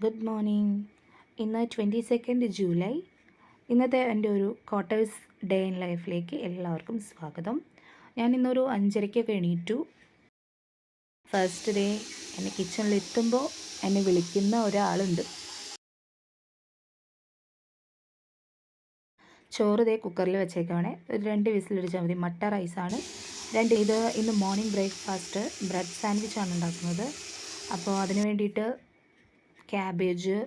Good morning. ഇന്ന് 22 July. ഇന്നത്തെ എൻ്റെ ഒരു ക്വാർട്ടേഴ്സ് ഡേ ഇൻ ലൈഫിലേക്ക് എല്ലാവർക്കും സ്വാഗതം. ഞാൻ ഇന്നൊരു 5:30 എണീറ്റു. ഫസ്റ്റ് ഡേ എന്നെ കിച്ചണിലെത്തുമ്പോൾ എന്നെ വിളിക്കുന്ന ഒരാളുണ്ട്. ചോറ് ദേ കുക്കറിൽ വെച്ചേക്കാണ്. ഒരു 2 വിസിലടിച്ചാൽ മതി. മട്ട റൈസാണ്. ഇത് ഇന്ന് മോർണിംഗ് ബ്രേക്ക്ഫാസ്റ്റ് ബ്രെഡ് സാൻഡ്വിച്ചാണ് ഉണ്ടാക്കുന്നത്. അപ്പോൾ അതിന് വേണ്ടിയിട്ട് ക്യാബേജ്,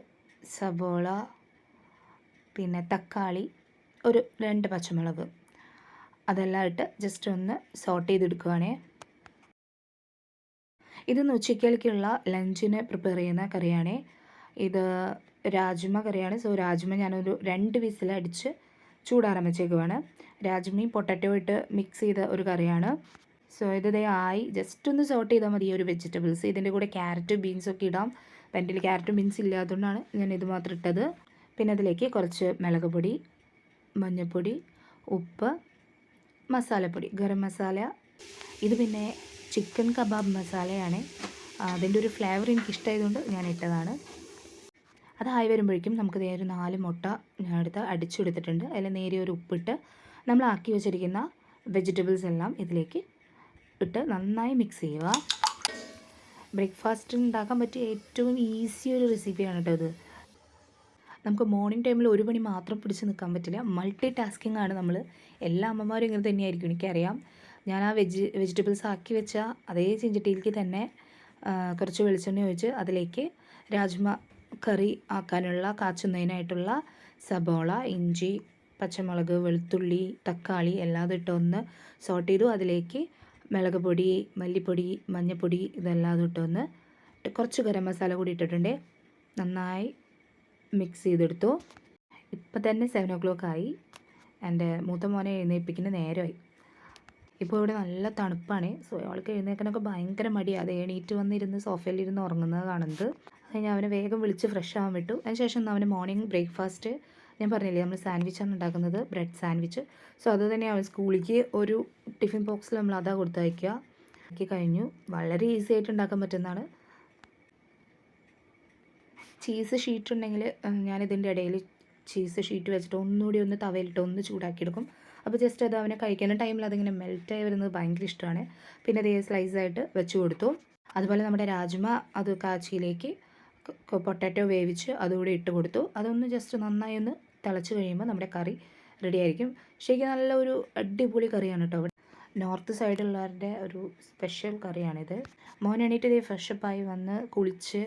സബോള, പിന്നെ തക്കാളി, ഒരു 2 പച്ചമുളക്, അതെല്ലാം ഇട്ട് ജസ്റ്റ് ഒന്ന് സോട്ട് ചെയ്തെടുക്കുകയാണേ. ഇതൊന്ന് ഉച്ചയ്ക്കേക്കുള്ള ലഞ്ചിന് പ്രിപ്പയർ ചെയ്യുന്ന കറിയാണേ. ഇത് രാജ്മ കറിയാണ്. രാജ്മ ഞാനൊരു 2 വിസിലടിച്ച് ചൂടാറാൻ വെച്ചേക്കുവാണ്. രാജ്മയും പൊട്ടറ്റോ ഇട്ട് മിക്സ് ചെയ്ത ഒരു കറിയാണ്. ഇത് ആയി. ജസ്റ്റ് ഒന്ന് സോട്ട് ചെയ്താൽ മതി ഈ ഒരു വെജിറ്റബിൾസ്. ഇതിൻ്റെ കൂടെ ക്യാരറ്റ് ബീൻസൊക്കെ ഇടാം. അപ്പം എൻ്റെ ക്യാരറ്റും ബീൻസ് ഇല്ലാത്തതുകൊണ്ടാണ് ഞാൻ ഇത് മാത്രം ഇട്ടത്. പിന്നെ അതിലേക്ക് കുറച്ച് മുളക് പൊടി, മഞ്ഞൾപ്പൊടി, ഉപ്പ്, മസാലപ്പൊടി, ഗരം മസാല. ഇത് പിന്നെ ചിക്കൻ കബാബ് മസാലയാണ്. അതിൻ്റെ ഒരു ഫ്ലേവർ എനിക്കിഷ്ടമായതുകൊണ്ട് ഞാൻ ഇട്ടതാണ്. അതായി വരുമ്പോഴേക്കും നമുക്ക് ഒരു 4 മുട്ട ഞാൻ അടിച്ചെടുത്തിട്ടുണ്ട്. അതിൽ നേരിയ ഒരു ഉപ്പിട്ട് നമ്മൾ ആക്കി വെച്ചിരിക്കുന്ന വെജിറ്റബിൾസ് എല്ലാം ഇതിലേക്ക് ഇട്ട് നന്നായി മിക്സ് ചെയ്യുക. ബ്രേക്ക്ഫാസ്റ്റ് ഉണ്ടാക്കാൻ പറ്റിയ ഏറ്റവും ഈസി ഒരു റെസിപ്പിയാണ് കേട്ടോ ഇത്. നമുക്ക് മോർണിംഗ് ടൈമിൽ ഒരു പണി മാത്രം പിടിച്ച് നിൽക്കാൻ പറ്റില്ല. മൾട്ടി ടാസ്കിങ് ആണ് നമ്മൾ. എല്ലാ അമ്മമാരും ഇങ്ങനെ തന്നെയായിരിക്കും, എനിക്കറിയാം. ഞാൻ ആ വെജിറ്റബിൾസ് ആക്കി വെച്ച അതേ ചീഞ്ചട്ടിയിലേക്ക് തന്നെ കുറച്ച് വെളിച്ചെണ്ണ ഒഴിച്ച് അതിലേക്ക് രാജ്മ കറി ആക്കാനുള്ള കാച്ചുന്നതിനായിട്ടുള്ള സബോള, ഇഞ്ചി, പച്ചമുളക്, വെളുത്തുള്ളി, തക്കാളി എല്ലാം ഇട്ടൊന്ന് സോട്ട് ചെയ്തു. അതിലേക്ക് മുളക് പൊടി, മല്ലിപ്പൊടി, മഞ്ഞൾപ്പൊടി ഇതെല്ലാം ഇട്ടൊന്ന് കുറച്ച് ഗരം മസാല കൂടി ഇട്ടിട്ടുണ്ട്. നന്നായി മിക്സ് ചെയ്തെടുത്തു. ഇപ്പം തന്നെ 7 o'clock ആയി. എൻ്റെ മൂത്ത മോനെ എഴുന്നേൽപ്പിക്കുന്ന നേരമായി. ഇപ്പോൾ ഇവിടെ നല്ല തണുപ്പാണ്. അവൾക്ക് എഴുന്നേൽക്കാനൊക്കെ ഭയങ്കര മടിയാണ്. അത് എണീറ്റ് വന്നിരുന്ന് സോഫയിലിരുന്ന് ഉറങ്ങുന്നത് കാണുന്നത്. അത് ഞാൻ അവനെ വേഗം വിളിച്ച് ഫ്രഷ് ആവാൻ വിട്ടു. അതിനുശേഷം അവന് മോർണിംഗ് ബ്രേക്ക്ഫാസ്റ്റ് ഞാൻ പറഞ്ഞില്ലേ, നമ്മൾ സാൻഡ്വിച്ചാണ് ഉണ്ടാക്കുന്നത്, ബ്രെഡ് സാൻഡ്വിച്ച്. അത് തന്നെ അവൻ സ്കൂളിലേക്ക് ഒരു ടിഫിൻ ബോക്സിൽ നമ്മൾ അതാ കൊടുത്തയക്കുക. ആക്കി കഴിഞ്ഞു. വളരെ ഈസി ആയിട്ട് ഉണ്ടാക്കാൻ പറ്റുന്നതാണ്. ചീസ് ഷീറ്റ് ഉണ്ടെങ്കിൽ ഞാനിതിൻ്റെ ഇടയിൽ ചീസ് ഷീറ്റ് വെച്ചിട്ട് ഒന്നുകൂടി ഒന്ന് തവയിലിട്ട് ഒന്ന് ചൂടാക്കിയെടുക്കും. അപ്പോൾ ജസ്റ്റ് അത് അവനെ കഴിക്കുന്ന ടൈമിൽ അതിങ്ങനെ മെൽറ്റായി വരുന്നത് ഭയങ്കര ഇഷ്ടമാണ്. പിന്നെ അതേ സ്ലൈസായിട്ട് വെച്ച് കൊടുത്തു. അതുപോലെ നമ്മുടെ രാജ്മ അത് കാച്ചിയിലേക്ക് പൊട്ടാറ്റോ വേവിച്ച് അതുകൂടി ഇട്ട് കൊടുത്തു. അതൊന്ന് ജസ്റ്റ് നന്നായി ഒന്ന് തിളച്ച് കഴിയുമ്പോൾ നമ്മുടെ കറി റെഡി ആയിരിക്കും. ശരിക്കും നല്ല ഒരു അടിപൊളി കറിയാണ് കേട്ടോ. നോർത്ത് സൈഡുള്ളവരുടെ ഒരു സ്പെഷ്യൽ കറിയാണിത്. മോൻ എണീറ്റ് ഇതേ ഫ്രഷപ്പായി വന്ന് കുളിച്ച്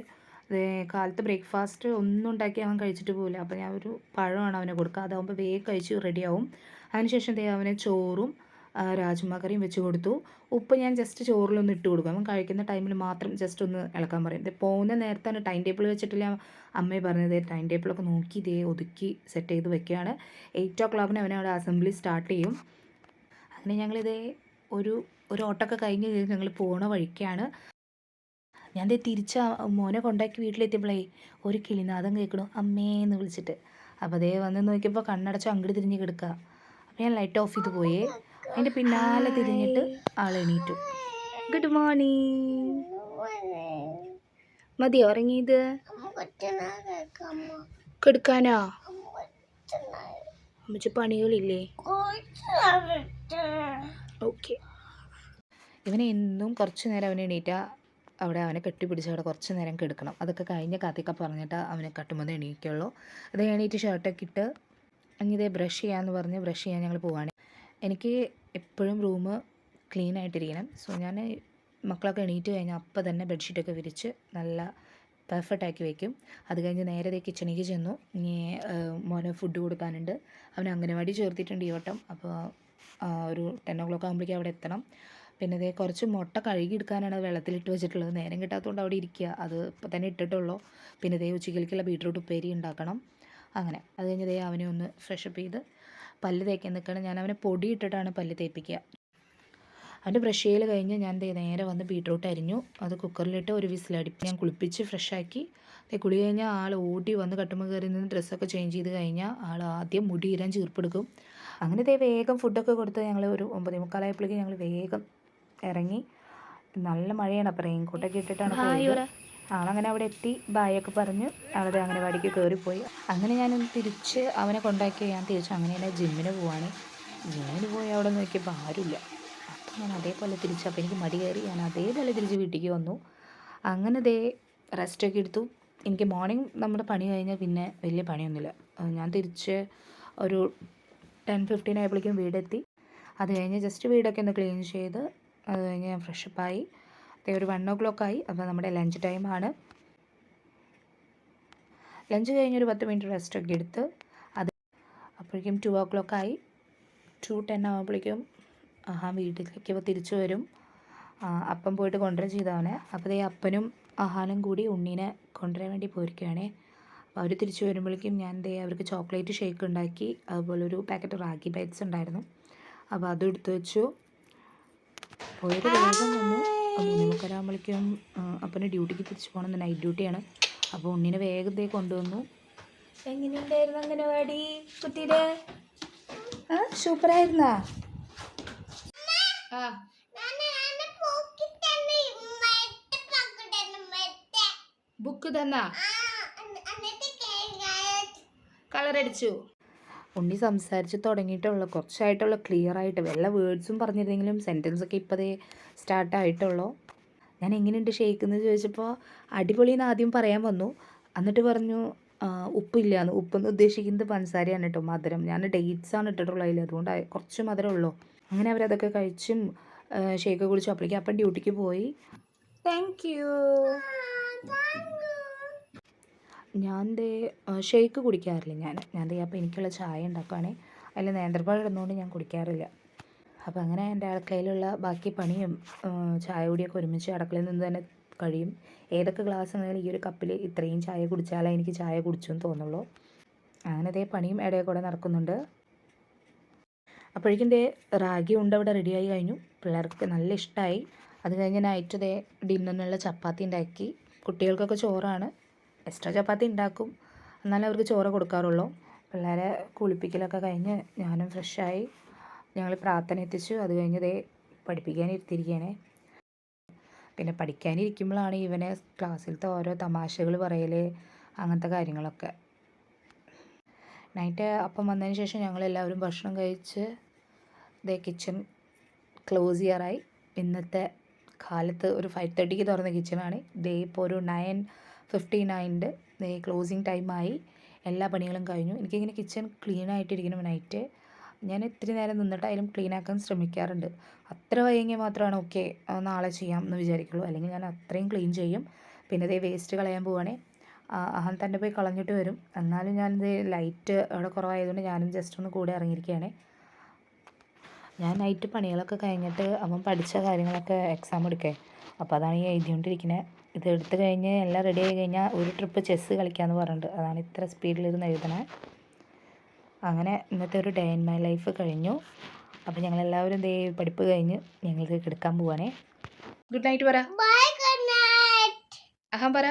കാലത്ത് ബ്രേക്ക്ഫാസ്റ്റ് ഒന്നും ഉണ്ടാക്കി അവൻ കഴിച്ചിട്ട് പോകില്ല. അപ്പോൾ ഞാൻ ഒരു പഴമാണ് അവനെ കൊടുക്കുക. അതാകുമ്പോൾ വേഗം കഴിച്ച് റെഡിയാവും. അതിനുശേഷം അവനെ ചോറും രാജ്മ കറിയും വെച്ച് കൊടുത്തു. ഉപ്പ് ഞാൻ ജസ്റ്റ് ചോറിലൊന്ന് ഇട്ട് കൊടുക്കും. അവൻ കഴിക്കുന്ന ടൈമിൽ മാത്രം ജസ്റ്റ് ഒന്ന് ഇളക്കാൻ പറയും. പോകുന്ന നേരത്താണ് ടൈം ടേബിൾ വെച്ചിട്ടില്ല അമ്മയെ പറഞ്ഞത്. ടൈം ടേബിളൊക്കെ നോക്കി ഒതുക്കി സെറ്റ് ചെയ്ത് വെക്കുകയാണ്. 8 o'clock അവനെ അവിടെ അസംബ്ലി സ്റ്റാർട്ട് ചെയ്യും. അങ്ങനെ ഞങ്ങളിതേ ഒരു ഓട്ടമൊക്കെ കഴിഞ്ഞ് ഞങ്ങൾ പോണ വഴിക്കാണ്. ഞാൻ തിരിച്ച് മോനെ കൊണ്ടാക്കി വീട്ടിലെത്തിയപ്പോഴേ ഒരു കിളിനാദം കേൾക്കണു, അമ്മേന്ന് വിളിച്ചിട്ട്. അപ്പോൾ വന്ന് നോക്കിയപ്പോൾ കണ്ണടച്ച് അങ്ങോട്ട് തിരിഞ്ഞ് കിടക്കുക. അപ്പോൾ ഞാൻ ലൈറ്റ് ഓഫ് ചെയ്ത് പോയേ. അതിൻ്റെ പിന്നാലെ തിരിഞ്ഞിട്ട് ആൾ എണീറ്റു. Good morning. മതി ഉറങ്ങിയത്? കെടുക്കാനാ? അമ്മച്ച് പണികളില്ലേ? ഓക്കെ. ഇവനെ എന്നും കുറച്ച് നേരം അവനെ എണീറ്റാൽ അവിടെ അവനെ കെട്ടിപ്പിടിച്ച് അവിടെ കുറച്ച് നേരം കിടക്കണം. അതൊക്കെ കഴിഞ്ഞ് കഥയൊക്കെ പറഞ്ഞിട്ട് അവനെ കട്ടുമ്പോൾ എണീക്കുള്ളൂ. അത് എണീറ്റ് ഷർട്ടൊക്കെ ഇട്ട് അങ്ങിതേ ബ്രഷ് ചെയ്യാമെന്ന് പറഞ്ഞ് ബ്രഷ് ചെയ്യാൻ ഞങ്ങൾ പോവുകയാണ്. എനിക്ക് എപ്പോഴും റൂം ക്ലീൻ ആയിട്ടിരിക്കണം. ഞാൻ മക്കളൊക്കെ എണീറ്റ് കഴിഞ്ഞാൽ അപ്പം തന്നെ ബെഡ്ഷീറ്റൊക്കെ വിരിച്ച് നല്ല പെർഫെക്റ്റ് ആക്കി വയ്ക്കും. അത് കഴിഞ്ഞ് നേരെ കിച്ചണിലേക്ക് ചെന്നു. ഇനി മോനെ ഫുഡ് കൊടുക്കാനുണ്ട്. അവനെ അംഗനവാടി ചേർത്തിട്ടുണ്ട് ഈ വട്ടം. അപ്പോൾ ഒരു 10 o'clock ആകുമ്പോഴേക്കും അവിടെ എത്തണം. പിന്നെ കുറച്ച് മുട്ട കഴുകിയെടുക്കാനാണ് വെള്ളത്തിലിട്ട് വെച്ചിട്ടുള്ളത്. നേരം കിട്ടാത്തതുകൊണ്ട് അവിടെ ഇരിക്കുക. അത് ഇപ്പോൾ തന്നെ ഇട്ടിട്ടുള്ളൂ. പിന്നെ ഉച്ചയ്ക്കുള്ള ബീട്രൂട്ട് ഉപ്പേരി ഉണ്ടാക്കണം. അങ്ങനെ അത് കഴിഞ്ഞ് അവനെ ഒന്ന് ഫ്രഷപ്പ് ചെയ്ത് പല്ല് തേക്കാൻ നിൽക്കണം. ഞാൻ അവനെ പൊടി ഇട്ടിട്ടാണ് പല്ല് തേപ്പിക്കുക. അവൻ്റെ ബ്രഷ് ചെയ്യൽ കഴിഞ്ഞ് ഞാൻ നേരെ വന്ന് ബീട്രൂട്ട് അരിഞ്ഞു. അത് കുക്കറിലിട്ട് ഒരു വിസിലടിപ്പ് ഞാൻ കുളിപ്പിച്ച് ഫ്രഷാക്കി. കുളി കഴിഞ്ഞാൽ ആൾ ഓടി വന്ന് കട്ടുമ്പോൾ കയറി നിന്ന് ഡ്രസ്സൊക്കെ ചേഞ്ച് ചെയ്ത് കഴിഞ്ഞാൽ ആൾ ആദ്യം മുടി ഇരാൻ ചീർപ്പെടുക്കും. അങ്ങനെ വേഗം ഫുഡൊക്കെ കൊടുത്ത് ഞങ്ങൾ ഒരു 9:45 ഞങ്ങൾ വേഗം ഇറങ്ങി. നല്ല മഴയാണ്. അപ്പോൾ റെയിൻ കോട്ടൊക്കെ ഇട്ടിട്ടാണ് പോയത്. ആളങ്ങനെ അവിടെ എത്തി ബായൊക്കെ പറഞ്ഞ് അവിടെ അംഗനവാടിക്ക് കയറിപ്പോയി. അങ്ങനെ ഞാനൊന്ന് തിരിച്ച് അവനെ കൊണ്ടാക്കി ഞാൻ തിരിച്ച് അങ്ങനെ തന്നെ ജിമ്മിന് പോവാണ്. ജിമ്മിന് പോയി അവിടെ നോക്കിയപ്പോൾ ആരുമില്ല. അപ്പം ഞാൻ അതേപോലെ തിരിച്ച്, അപ്പോൾ എനിക്ക് മടി കയറി, ഞാൻ അതേപോലെ തിരിച്ച് വീട്ടിലേക്ക് വന്നു. അങ്ങനെ റെസ്റ്റൊക്കെ എടുത്തു. എനിക്ക് മോർണിംഗ് നമ്മുടെ പണി കഴിഞ്ഞാൽ പിന്നെ വലിയ പണിയൊന്നുമില്ല. ഞാൻ തിരിച്ച് ഒരു 10-15 ആയപ്പോഴേക്കും വീടെത്തി. അത് കഴിഞ്ഞ് ജസ്റ്റ് വീടൊക്കെ ഒന്ന് ക്ലീൻ ചെയ്ത് അത് കഴിഞ്ഞ് ഞാൻ ഫ്രഷപ്പായി. ഒരു 1 o'clock ആയി. അപ്പോൾ നമ്മുടെ ലഞ്ച് ടൈമാണ്. ലഞ്ച് കഴിഞ്ഞൊരു 10 മിനിറ്റ് റെസ്റ്റൊക്കെ എടുത്ത് അത് അപ്പോഴേക്കും 2 o'clock ആയി. 2:10 ആകുമ്പോഴേക്കും വീട്ടിലേക്ക് തിരിച്ചു വരും. അപ്പം പോയിട്ട് കൊണ്ടുവരാൻ ചെയ്തവനെ. അപ്പോൾ അപ്പനും അഹാനും കൂടി ഉണ്ണീനെ കൊണ്ടുവരാൻ വേണ്ടി പോയിരിക്കുകയാണേ. അപ്പോൾ അവർ തിരിച്ചു വരുമ്പോഴേക്കും ഞാൻ അവർക്ക് ചോക്ലേറ്റ് ഷേക്ക് ഉണ്ടാക്കി, അതുപോലെ ഒരു പാക്കറ്റ് റാഗി ബൈറ്റ്സ് ഉണ്ടായിരുന്നു, അപ്പോൾ അതും എടുത്തു വെച്ചു. പോയൊരു വേഗം വന്നു. 3:45 ആകുമ്പോഴേക്കും അപ്പന് ഡ്യൂട്ടിക്ക് തിരിച്ചു പോകണം, നൈറ്റ് ഡ്യൂട്ടിയാണ്. അപ്പോൾ ഉണ്ണീനെ വേഗത്തെ കൊണ്ടുവന്നു. എങ്ങനെയുണ്ടായിരുന്നു അംഗനവാടി കുട്ടിയുടെ? സൂപ്പറായിരുന്നാ? ബുക്ക് തന്നാ? കളറടിച്ചു? ഉണ്ണി സംസാരിച്ച് തുടങ്ങിയിട്ടുള്ളൂ, കുറച്ചായിട്ടുള്ള ക്ലിയർ ആയിട്ട്. വല്ല വേർഡ്സും പറഞ്ഞിരുന്നെങ്കിലും സെൻറ്റൻസൊക്കെ ഇപ്പോഴേ സ്റ്റാർട്ടായിട്ടുള്ളൂ. ഞാൻ എങ്ങനെയുണ്ട് ഷേക്ക് എന്ന് ചോദിച്ചപ്പോൾ അടിപൊളിയെന്ന് ആദ്യം പറയാൻ വന്നു. എന്നിട്ട് പറഞ്ഞു ഉപ്പില്ലാന്ന്. ഉപ്പെന്ന് ഉദ്ദേശിക്കുന്നത് പഞ്ചസാരയാണ് കേട്ടോ, മധുരം. ഞാൻ ഡേറ്റ്സാണ് ഇട്ടിട്ടുള്ളത് അതിൽ, അതുകൊണ്ട് കുറച്ച് മധുരമുള്ളൂ. അങ്ങനെ അവരതൊക്കെ കഴിച്ചും ഷേക്ക് കുടിച്ചു. അപ്പോഴേക്കും അപ്പം ഡ്യൂട്ടിക്ക് പോയി. Thank you. ഞാൻ ഷേക്ക് കുടിക്കാറില്ല. ഞാൻ അപ്പോൾ എനിക്കുള്ള ചായ ഉണ്ടാക്കുകയാണെ. അതിൽ നേന്ത്രപ്പഴം ഇടുന്നതുകൊണ്ട് ഞാൻ കുടിക്കാറില്ല. അപ്പോൾ അങ്ങനെ എൻ്റെ അടുക്കളയിലുള്ള ബാക്കി പണിയും ചായ കുടിയൊക്കെ ഒരുമിച്ച് അടുക്കളയിൽ നിന്ന് തന്നെ കഴിയും. ഏതൊക്കെ ഗ്ലാസ് ആണെങ്കിലും ഈ ഒരു കപ്പിൽ ഇത്രയും ചായ കുടിച്ചാലേ എനിക്ക് ചായ കുടിച്ചു എന്ന് തോന്നുള്ളൂ. അങ്ങനെ പണിയും ഇടയിൽ കൂടെ നടക്കുന്നുണ്ട്. അപ്പോഴേക്കും റാഗി ഉണ്ട ഇവിടെ റെഡിയായി കഴിഞ്ഞു. പിള്ളേർക്ക് നല്ല ഇഷ്ടമായി. അത് കഴിഞ്ഞ് നൈറ്റ് ഡിന്നറിനുള്ള ചപ്പാത്തി ഉണ്ടാക്കി. കുട്ടികൾക്കൊക്കെ ചോറാണ്, എക്സ്ട്രാ ചപ്പാത്തി ഉണ്ടാക്കും, എന്നാലും അവർക്ക് ചോറ് കൊടുക്കാറുള്ളൂ. പിള്ളേരെ കുളിപ്പിക്കലൊക്കെ കഴിഞ്ഞ് ഞാനും ഫ്രഷായി. ഞങ്ങൾ പ്രാർത്ഥന എത്തിച്ചു. അത് കഴിഞ്ഞ് പഠിപ്പിക്കാനിരുത്തിയിരിക്കുകയാണ്. പിന്നെ പഠിക്കാനിരിക്കുമ്പോഴാണ് ഇവനെ ക്ലാസ്സിലത്തെ ഓരോ തമാശകൾ പറയൽ, അങ്ങനത്തെ കാര്യങ്ങളൊക്കെ. നൈറ്റ് അപ്പം വന്നതിന് ശേഷം ഞങ്ങളെല്ലാവരും ഭക്ഷണം കഴിച്ച് കിച്ചൺ ക്ലോസ് ചെയ്യാറായി. ഇന്നത്തെ കാലത്ത് ഒരു 5:30ക്ക് തുറന്ന കിച്ചണാണ്. ഇപ്പോൾ ഒരു 9:59 ക്ലോസിങ് ടൈമായി. എല്ലാ പണികളും കഴിഞ്ഞു. എനിക്കിങ്ങനെ കിച്ചൺ ക്ലീൻ ആയിട്ടിരിക്കണം നൈറ്റ്. ഞാൻ ഇത്തിരി നേരം നിന്നിട്ടായാലും ക്ലീൻ ആക്കാൻ ശ്രമിക്കാറുണ്ട്. അത്ര വയ്യെങ്കിൽ മാത്രമാണ് ഓക്കെ നാളെ ചെയ്യാം എന്ന് വിചാരിക്കുള്ളൂ, അല്ലെങ്കിൽ ഞാൻ അത്രയും ക്ലീൻ ചെയ്യും. പിന്നെ വേസ്റ്റ് കളയാൻ പോവുകയാണെ. അഹം തന്നെ പോയി കളഞ്ഞിട്ട് വരും. എന്നാലും ഞാനിത് ലൈറ്റ് അവിടെ കുറവായതുകൊണ്ട് ഞാനും ജസ്റ്റ് ഒന്ന് കൂടെ ഇറങ്ങിയിരിക്കുകയാണ്. ഞാൻ നൈറ്റ് പണികളൊക്കെ കഴിഞ്ഞിട്ട് അവൻ പഠിച്ച കാര്യങ്ങളൊക്കെ എക്സാം എടുക്കേ, അപ്പോൾ അതാണ് ഈ എഴുതിക്കൊണ്ടിരിക്കുന്നത്. ഇത് എടുത്ത് കഴിഞ്ഞ് എല്ലാം റെഡി ആയി കഴിഞ്ഞാൽ ഒരു ട്രിപ്പ് ചെസ്സ് കളിക്കാമെന്ന് പറഞ്ഞിട്ട്, അതാണ് ഇത്ര സ്പീഡിലിരുന്ന് എഴുതണേ. അങ്ങനെ ഇന്നത്തെ ഒരു ഡേ ഇൻ മൈ ലൈഫ് കഴിഞ്ഞു. അപ്പോൾ ഞങ്ങളെല്ലാവരും പഠിപ്പ് കഴിഞ്ഞ് ഞങ്ങൾക്ക് കിടക്കാൻ പോവാണേ. ഗുഡ് നൈറ്റ് പറ. അഹം പറ.